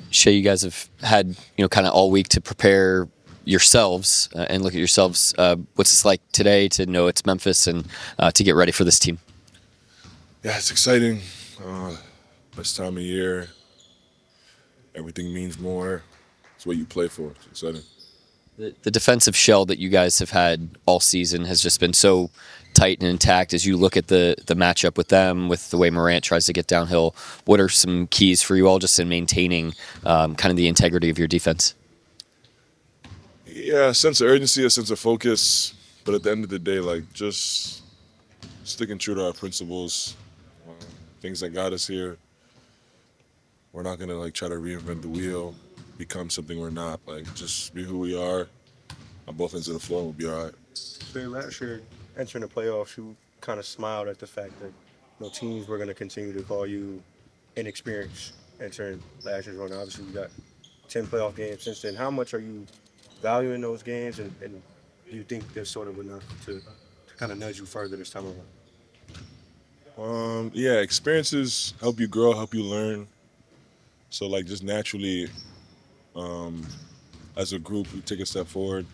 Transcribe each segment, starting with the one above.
Shay, you guys have had kind of all week to prepare yourselves and look at yourselves. What's this like today to know it's Memphis and to get ready for this team? Yeah, it's exciting. This time of year, everything means more. It's what you play for. It's exciting. The defensive shell that you guys have had all season has just been so tight and intact. As you look at the matchup with them, with the way Morant tries to get downhill, what are some keys for you all just in maintaining kind of the integrity of your defense? Yeah, a sense of urgency, a sense of focus. But at the end of the day, like just sticking true to our principles, uh, things that got us here. We're not gonna like try to reinvent the wheel, become something we're not. Like just be who we are on both ends of the floor, and we'll be all right. So last year, entering the playoffs, you kind of smiled at the fact that teams were going to continue to call you inexperienced entering last year's run. Obviously, you got 10 playoff games since then. How much are you valuing those games, and do you think they're sort of enough to kind of nudge you further this time around? Yeah, experiences help you grow, help you learn. So like just naturally, um, as a group, we take a step forward.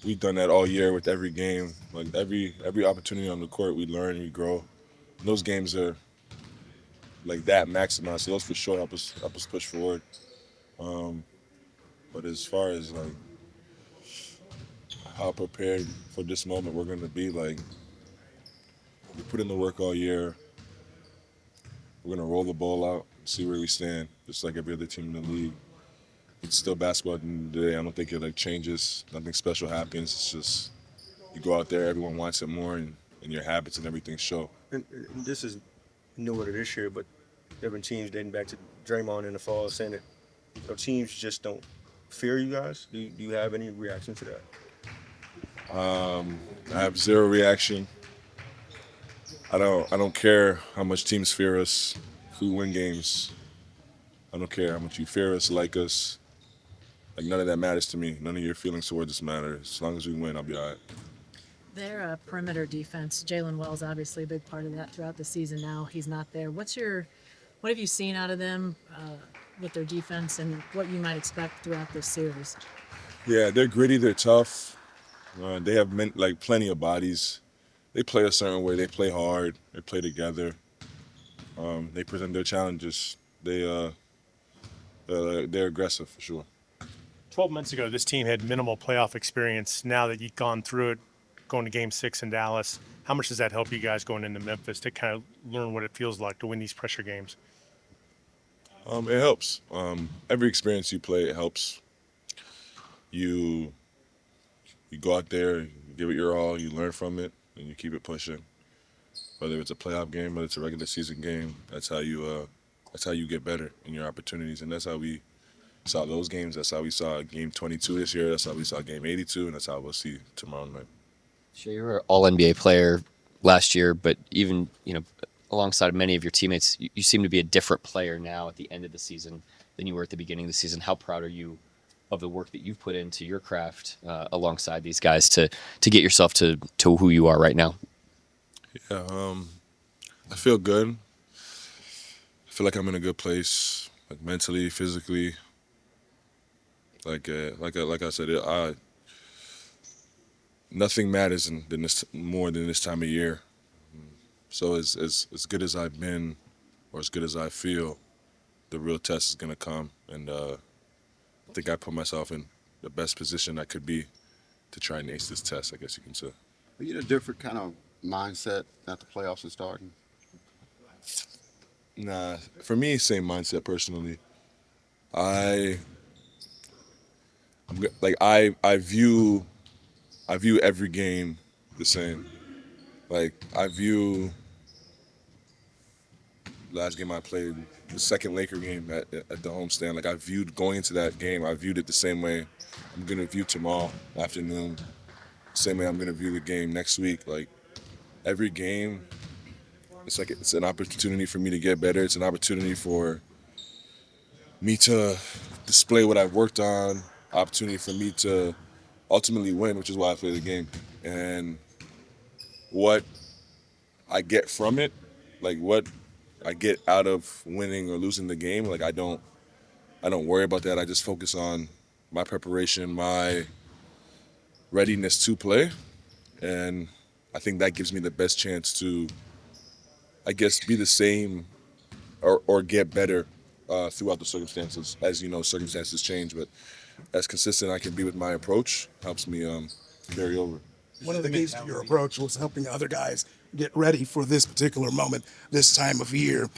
We've done that all year with every game. Like every opportunity on the court, we learn, we grow. And those games are like that maximized. So those for sure help us push forward. Um, but as far as like how prepared for this moment we're gonna be, like we put in the work all year. We're gonna roll the ball out, see where we stand, just like every other team in the league. It's still basketball at the end of the day. I don't think it like changes. Nothing special happens. It's just you go out there, everyone wants it more, and your habits and everything show. And this is newer to this year, but there have been teams dating back to Draymond in the fall saying that teams just don't fear you guys. Do you have any reaction to that? I have zero reaction. I don't care how much teams fear us. If we win games, I don't care how much you fear us, like us. Like none of that matters to me. None of your feelings towards us matter. As long as we win, I'll be all right. Their perimeter defense, Jalen Wells, obviously a big part of that throughout the season. Now he's not there. What have you seen out of them with their defense, and what you might expect throughout this series? Yeah, they're gritty. They're tough. They have like plenty of bodies. They play a certain way. They play hard. They play together. They present their challenges. They're aggressive for sure. 12 months ago, this team had minimal playoff experience. Now that you've gone through it, going to Game 6 in Dallas, how much does that help you guys going into Memphis to kind of learn what it feels like to win these pressure games? It helps. Every experience you play, it helps. You you go out there, you give it your all, you learn from it, and you keep it pushing. Whether it's a playoff game, whether it's a regular season game, that's how you get better in your opportunities, and that's how we saw those games. That's how we saw Game 22 this year. That's how we saw Game 82, and that's how we'll see tomorrow night. Shay, you were an All NBA player last year, but even alongside many of your teammates, you seem to be a different player now at the end of the season than you were at the beginning of the season. How proud are you of the work that you've put into your craft alongside these guys to get yourself to who you are right now? Yeah, I feel good. I feel like I'm in a good place, like mentally, physically. Like I said, nothing matters than this more than this time of year. So as good as I've been, or as good as I feel, the real test is gonna come, and I think I put myself in the best position I could be to try and ace this test. I guess you can say. Are you in a different kind of mindset that the playoffs are starting? Nah, for me, same mindset personally. I like I view every game the same. Like I view last game I played, the second Laker game at the homestand. Like I viewed going into that game, I viewed it the same way I'm gonna view tomorrow afternoon. Same way I'm gonna view the game next week. Like every game, it's an opportunity for me to get better. It's an opportunity for me to display what I've worked on. Opportunity for me to ultimately win, which is why I play the game. And what I get from it, like what I get out of winning or losing the game, like I don't worry about that. I just focus on my preparation, my readiness to play, and I think that gives me the best chance to, I guess, be the same or get better throughout the circumstances. As you know, circumstances change, but as consistent I can be with my approach helps me carry over. One of the keys to your approach was helping other guys get ready for this particular moment, this time of year.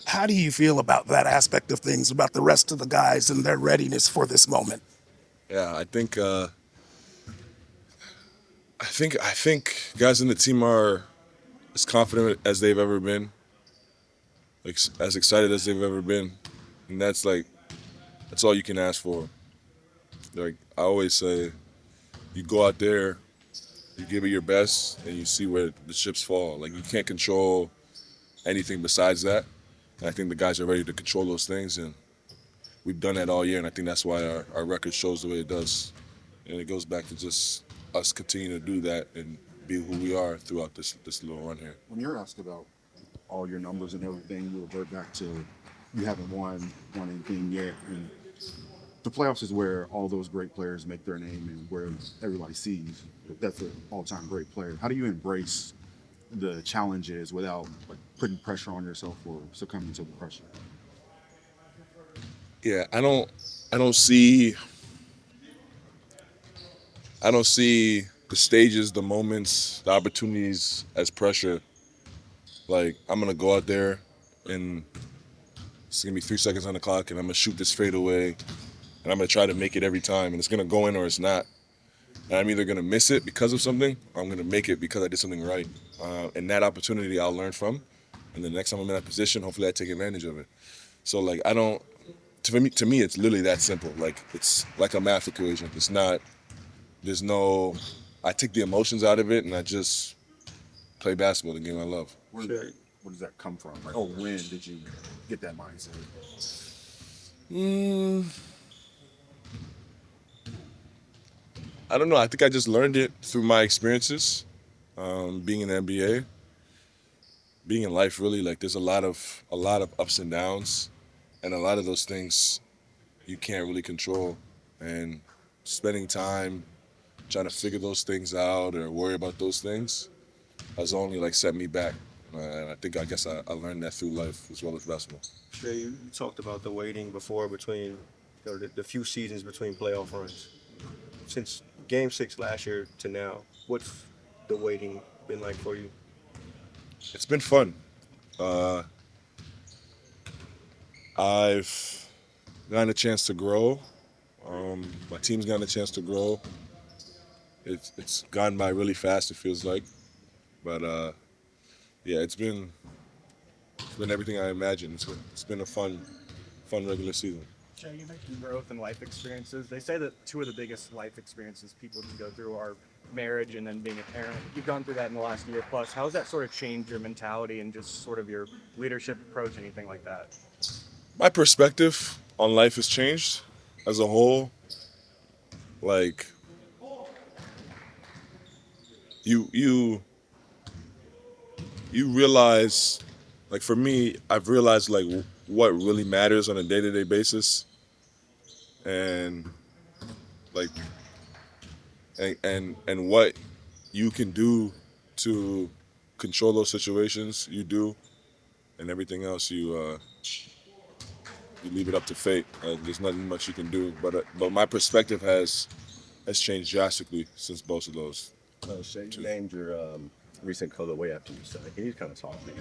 How do you feel about that aspect of things, about the rest of the guys and their readiness for this moment? Yeah, I think guys in the team are as confident as they've ever been, like as excited as they've ever been, and that's all you can ask for. Like I always say, you go out there, you give it your best, and you see where the chips fall. Like you can't control anything besides that, and I think the guys are ready to control those things, and we've done that all year, and I think that's why our record shows the way it does. And it goes back to just us continuing to do that and be who we are throughout this little run here. When you're asked about all your numbers and everything, you revert back to you haven't won anything yet. And the playoffs is where all those great players make their name and where everybody sees that that's an all-time great player. How do you embrace the challenges without like putting pressure on yourself or succumbing to the pressure? Yeah, I don't see the stages, the moments, the opportunities as pressure. Like I'm gonna go out there and it's gonna be 3 seconds on the clock and I'm gonna shoot this fade away and I'm gonna try to make it every time and it's gonna go in or it's not. And I'm either gonna miss it because of something or I'm gonna make it because I did something right. And that opportunity I'll learn from. And the next time I'm in that position, hopefully I take advantage of it. So like I don't to me it's literally that simple. Like it's like a math equation. It's not there's no I take the emotions out of it and I just play basketball, the game I love. Where does that come from? Like, oh, when did you get that mindset? I don't know. I think I just learned it through my experiences, being in the NBA, being in life. Really, like there's a lot of ups and downs, and a lot of those things you can't really control. And spending time trying to figure those things out or worry about those things has only like set me back. And I guess I learned that through life as well as basketball. Shay, you talked about the waiting before between the few seasons between playoff runs. Since Game 6 last year to now, what's the waiting been like for you? It's been fun. I've gotten a chance to grow. My team's gotten a chance to grow. It's gone by really fast, it feels like. But yeah, it's been everything I imagined. It's been a fun regular season. Shai, you mentioned growth and life experiences. They say that two of the biggest life experiences people can go through are marriage and then being a parent. You've gone through that in the last year plus. How has that sort of changed your mentality and just sort of your leadership approach, anything like that? My perspective on life has changed as a whole. Like you realize, like for me, I've realized like what really matters on a day-to-day basis, and like and what you can do to control those situations. You do, and everything else you leave it up to fate. There's nothing much you can do. But my perspective has changed drastically since both of those. Shay, you named your recent color way after your son. Can you kind of talk to me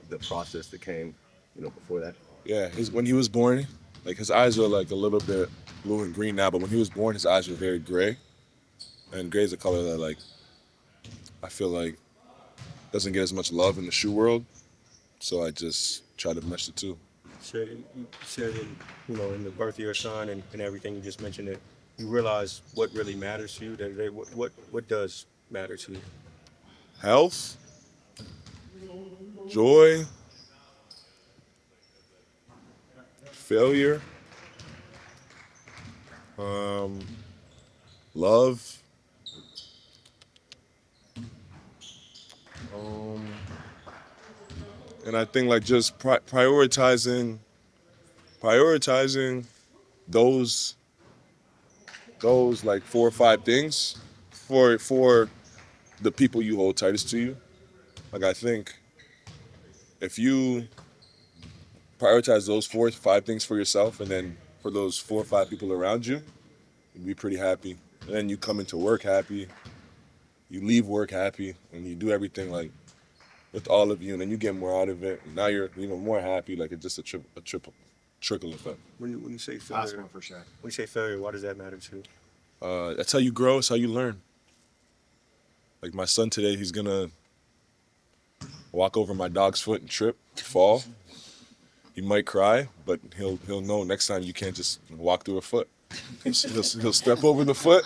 the process that came, before that? Yeah, when he was born, like his eyes are like a little bit blue and green now, but when he was born, his eyes were very gray. And gray is a color that like I feel like doesn't get as much love in the shoe world. So I just try to mesh the two. Shay, you said in the birth of your son and everything you just mentioned it, you realize what really matters to you. What does matter to you? Health, joy, failure, love, and I think like just prioritizing those like 4 or 5 things for the people you hold tightest to you. Like I think if you prioritize those 4 or 5 things for yourself, and then for those 4 or 5 people around you, you'd be pretty happy. And then you come into work happy, you leave work happy, and you do everything like with all of you, and then you get more out of it. And now you're even more happy. Like it's just a triple trickle effect. When you say Last failure, one for Shai. when you say failure, why does that matter to you? That's how you grow. It's how you learn. Like my son today, he's gonna walk over my dog's foot and trip, fall. He might cry, but he'll know next time you can't just walk through a foot. He'll step over the foot,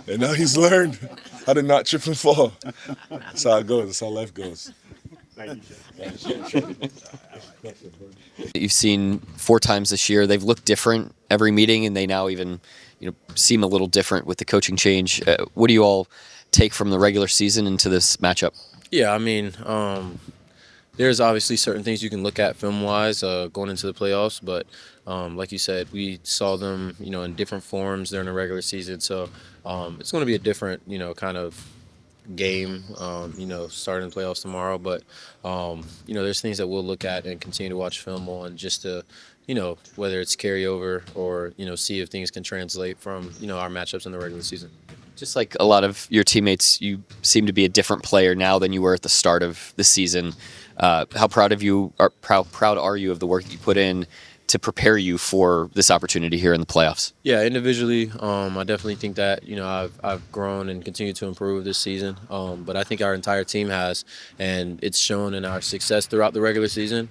and now he's learned how to not trip and fall. That's how it goes. That's how life goes. You've seen 4 times this year. They've looked different every meeting, and they now even seem a little different with the coaching change. What do you all take from the regular season into this matchup? Yeah, I mean, there's obviously certain things you can look at film-wise going into the playoffs, but like you said, we saw them, in different forms during the regular season. So it's going to be a different, kind of game, starting the playoffs tomorrow. But there's things that we'll look at and continue to watch film on, just to, whether it's carryover or see if things can translate from our matchups in the regular season. Just like a lot of your teammates, you seem to be a different player now than you were at the start of the season. How proud are you of the work that you put in to prepare you for this opportunity here in the playoffs? Yeah, individually, I definitely think that I've grown and continued to improve this season. But I think our entire team has, and it's shown in our success throughout the regular season.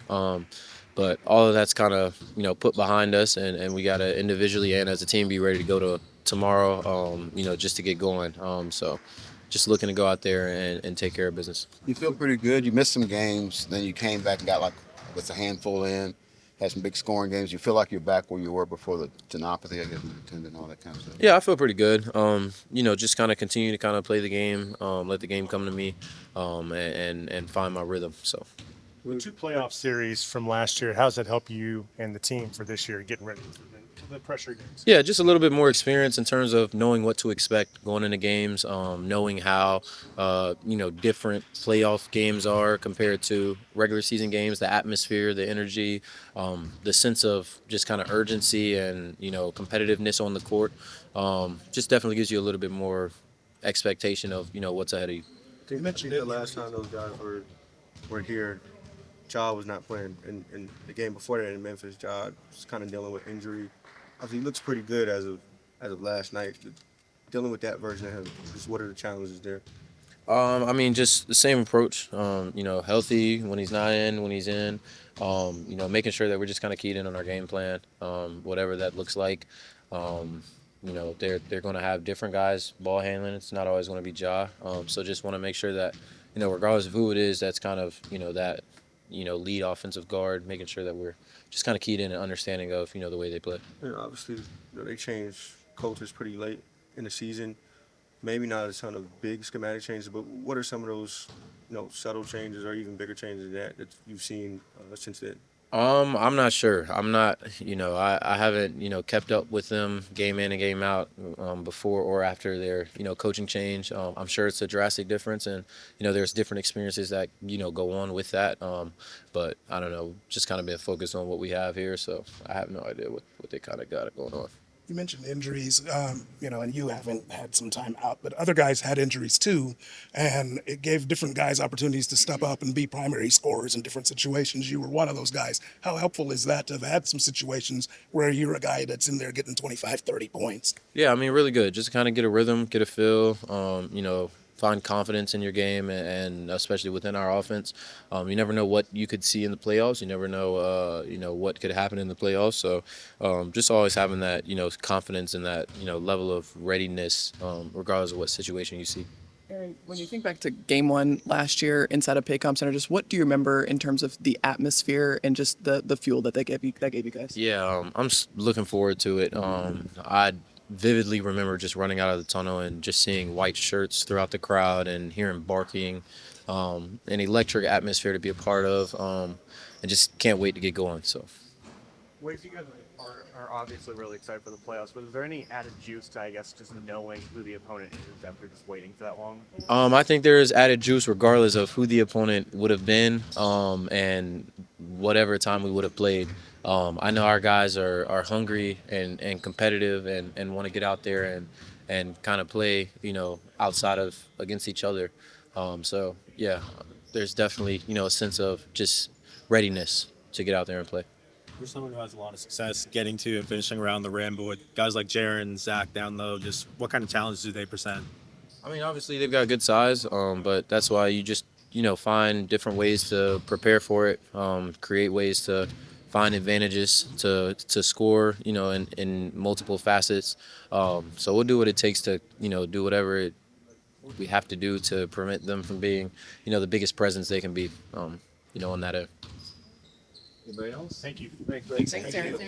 But all of that's kind of put behind us, and we got to individually and as a team be ready to go to tomorrow. Just to get going. So just looking to go out there and take care of business. You feel pretty good. You missed some games, then you came back and got like with a handful in, had some big scoring games. You feel like you're back where you were before the tendinopathy, I guess, and all that kind of stuff. Yeah, I feel pretty good. Just kind of continue to kind of play the game, let the game come to me, and find my rhythm. So. The 2 playoff series from last year, how does that help you and the team for this year getting ready for the pressure games? Yeah, just a little bit more experience in terms of knowing what to expect going into games, knowing how different playoff games are compared to regular season games, the atmosphere, the energy, the sense of just kind of urgency and competitiveness on the court. Just definitely gives you a little bit more expectation of what's ahead of you. You mentioned the last time those guys were here, Ja was not playing. In the game before that in Memphis, Ja was kind of dealing with injury. Obviously, he looks pretty good as of last night. Dealing with that version of him, just what are the challenges there? Just the same approach. Healthy when he's not in, when he's in. Making sure that we're just kind of keyed in on our game plan, whatever that looks like. They're going to have different guys ball handling. It's not always going to be Ja. So just want to make sure that, regardless of who it is, that's kind of, that, lead offensive guard, making sure that we're just kind of keyed in and understanding of, the way they play. Obviously, they changed coaches pretty late in the season. Maybe not a ton of big schematic changes, but what are some of those, subtle changes or even bigger changes that you've seen since then? I'm not sure. I'm not, I haven't, kept up with them game in and game out before or after their, coaching change. I'm sure it's a drastic difference, and, there's different experiences that, go on with that. But I don't know, just kind of been focused on what we have here. So I have no idea what they kind of got going on. You mentioned injuries, and you haven't had some time out, but other guys had injuries too, and it gave different guys opportunities to step up and be primary scorers in different situations. You were one of those guys. How helpful is that to have had some situations where you're a guy that's in there getting 25, 30 points? Yeah, really good. Just kind of get a rhythm, get a feel, find confidence in your game, and especially within our offense. You never know what you could see in the playoffs. You never know, what could happen in the playoffs. So just always having that, confidence and that, level of readiness, regardless of what situation you see. Aaron, when you think back to game 1 last year inside of Paycom Center, just what do you remember in terms of the atmosphere and just the fuel that gave you guys? Yeah, I'm looking forward to it. I vividly remember just running out of the tunnel and just seeing white shirts throughout the crowd and hearing barking, an electric atmosphere to be a part of, and just can't wait to get going. So. Wait, if you guys are obviously really excited for the playoffs, but is there any added juice to, I guess, just knowing who the opponent is after just waiting for that long? I think there is added juice regardless of who the opponent would have been, and whatever time we would have played. I know our guys are hungry and competitive and want to get out there and kind of play, outside of against each other. So yeah, there's definitely, a sense of just readiness to get out there and play. For someone who has a lot of success getting to and finishing around the rim, but with guys like Jaren, Zach down low, just what kind of challenges do they present? I mean, obviously they've got good size, but that's why you just, find different ways to prepare for it, create ways to find advantages to score, in multiple facets. So we'll do what it takes to, do whatever we have to do to prevent them from being, the biggest presence they can be, on that end. Anybody else? Thank you. Thanks, Aaron.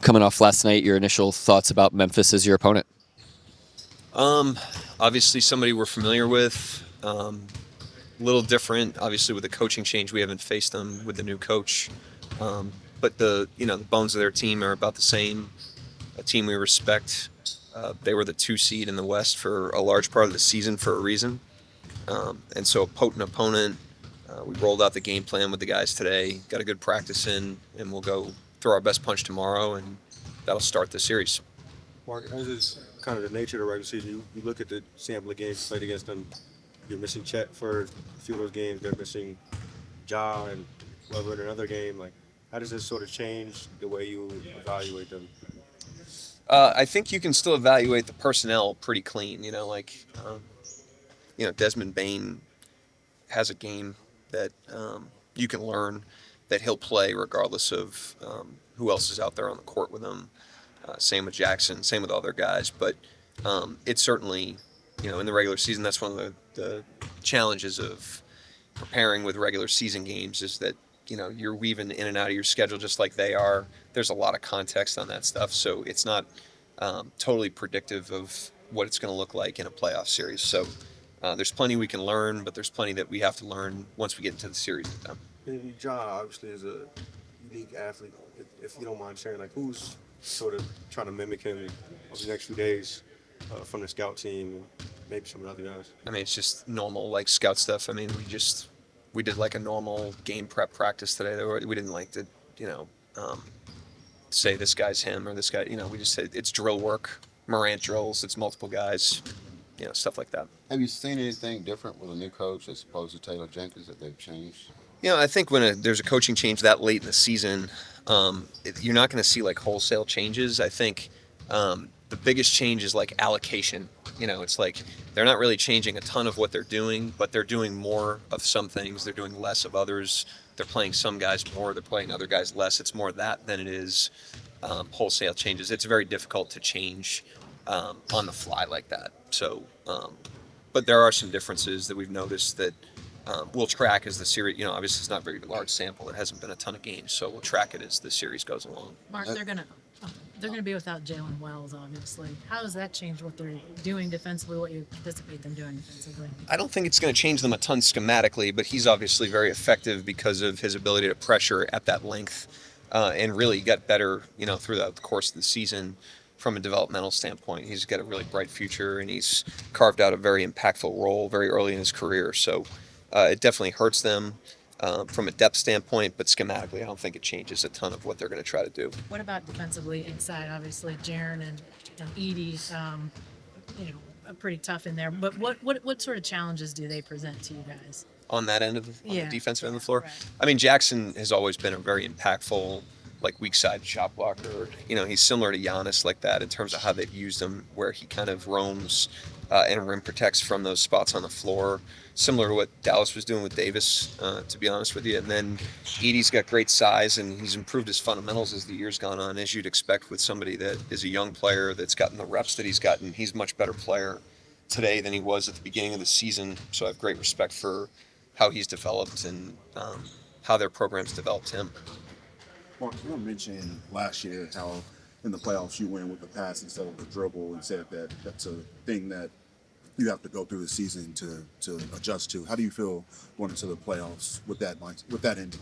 Coming off last night, your initial thoughts about Memphis as your opponent? Obviously somebody we're familiar with. A little different, obviously, with the coaching change. We haven't faced them with the new coach. But the bones of their team are about the same. A team we respect. They were the 2 seed in the West for a large part of the season for a reason. And so a potent opponent. We rolled out the game plan with the guys today, got a good practice in, and we'll go throw our best punch tomorrow, and that'll start the series. Mark, as is kind of the nature of the regular season, you look at the sample of games you played against them. You're missing Chet for a few of those games. They're missing Ja and Weber in another game. Like, how does this sort of change the way you evaluate them? I think you can still evaluate the personnel pretty clean. Desmond Bane has a game that you can learn that he'll play regardless of who else is out there on the court with him. Same with Jackson, same with other guys. But it's certainly, in the regular season, that's one of the challenges of preparing with regular season games is that, you're weaving in and out of your schedule just like they are. There's a lot of context on that stuff. So it's not totally predictive of what it's going to look like in a playoff series. So there's plenty we can learn, but there's plenty that we have to learn once we get into the series with them. And Ja obviously is a unique athlete. If you don't mind sharing, like, who's sort of trying to mimic him over the next few days from the scout team and maybe some of the other guys? I mean, it's just normal, scout stuff. I mean, we did a normal game prep practice today. We didn't say this guy's him or this guy. We just said it's drill work, Morant drills. It's multiple guys, stuff like that. Have you seen anything different with a new coach as opposed to Taylor Jenkins that they've changed? I think when there's a coaching change that late in the season, you're not going to see wholesale changes. I think the biggest change is allocation. It's they're not really changing a ton of what they're doing, but they're doing more of some things. They're doing less of others. They're playing some guys more. They're playing other guys less. It's more that than it is wholesale changes. It's very difficult to change on the fly like that. So, but there are some differences that we've noticed that we'll track as the series. Obviously it's not a very large sample. It hasn't been a ton of games, so we'll track it as the series goes along. Mark, they're gonna be without Jalen Wells, obviously. How does that change what they're doing defensively? What you anticipate them doing defensively? I don't think it's going to change them a ton schematically, but he's obviously very effective because of his ability to pressure at that length, and really got better, throughout the course of the season. From a developmental standpoint, he's got a really bright future, and he's carved out a very impactful role very early in his career. So it definitely hurts them from a depth standpoint, but schematically, I don't think it changes a ton of what they're going to try to do. What about defensively inside? Obviously, Jaren and Edie, pretty tough in there. But what sort of challenges do they present to you guys? On that end of the defensive end of the floor? Right. I mean, Jackson has always been a very impactful, weak side shot blocker. He's similar to Giannis like that in terms of how they've used him, where he kind of roams and rim protects from those spots on the floor, similar to what Dallas was doing with Davis, to be honest with you. And then Edie's got great size, and he's improved his fundamentals as the year's gone on, as you'd expect with somebody that is a young player that's gotten the reps that he's gotten. He's a much better player today than he was at the beginning of the season, so I have great respect for how he's developed and how their program's developed him. Mark, you mentioned last year how in the playoffs you win with the pass instead of the dribble, and said that that's a thing that you have to go through the season to adjust to. How do you feel going into the playoffs with that end?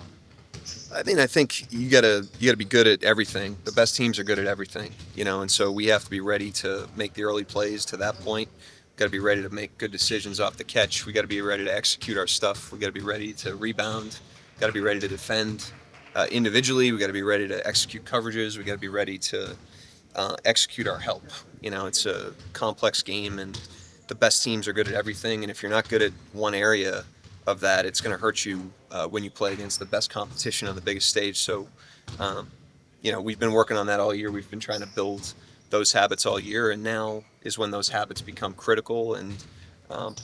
I mean, I think you gotta be good at everything. The best teams are good at everything, and so we have to be ready to make the early plays to that point. Got to be ready to make good decisions off the catch. We got to be ready to execute our stuff. We got to be ready to rebound. Got to be ready to defend individually. We got to be ready to execute coverages. We got to be ready to execute our help. It's a complex game, and the best teams are good at everything. And if you're not good at one area of that, it's going to hurt you when you play against the best competition on the biggest stage. So, we've been working on that all year. We've been trying to build those habits all year, and now is when those habits become critical. And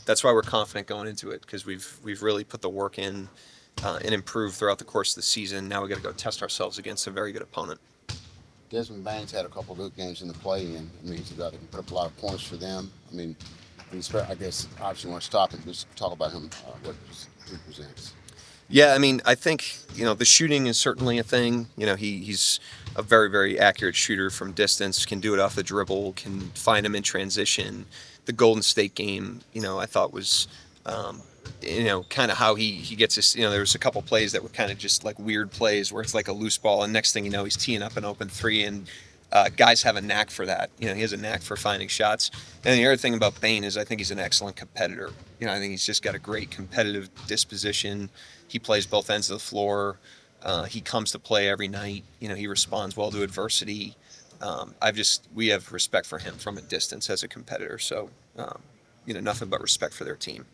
that's why we're confident going into it, because we've really put the work in and improved throughout the course of the season. Now we got to go test ourselves against a very good opponent. Desmond Bane's had a couple of good games in the play-in. I mean, he's got to put up a lot of points for them. I mean, I guess obviously want to stop and just talk about him, what he presents. Yeah, I mean, I think, the shooting is certainly a thing. He's a very, very accurate shooter from distance, can do it off the dribble, can find him in transition. The Golden State game, I thought was, kind of how he gets his, there was a couple plays that were kind of just like weird plays where it's like a loose ball, and next thing you know, he's teeing up an open three, and guys have a knack for that. He has a knack for finding shots. And the other thing about Bane is I think he's an excellent competitor. I think he's just got a great competitive disposition. He plays both ends of the floor. He comes to play every night. He responds well to adversity. We have respect for him from a distance as a competitor. So, nothing but respect for their team.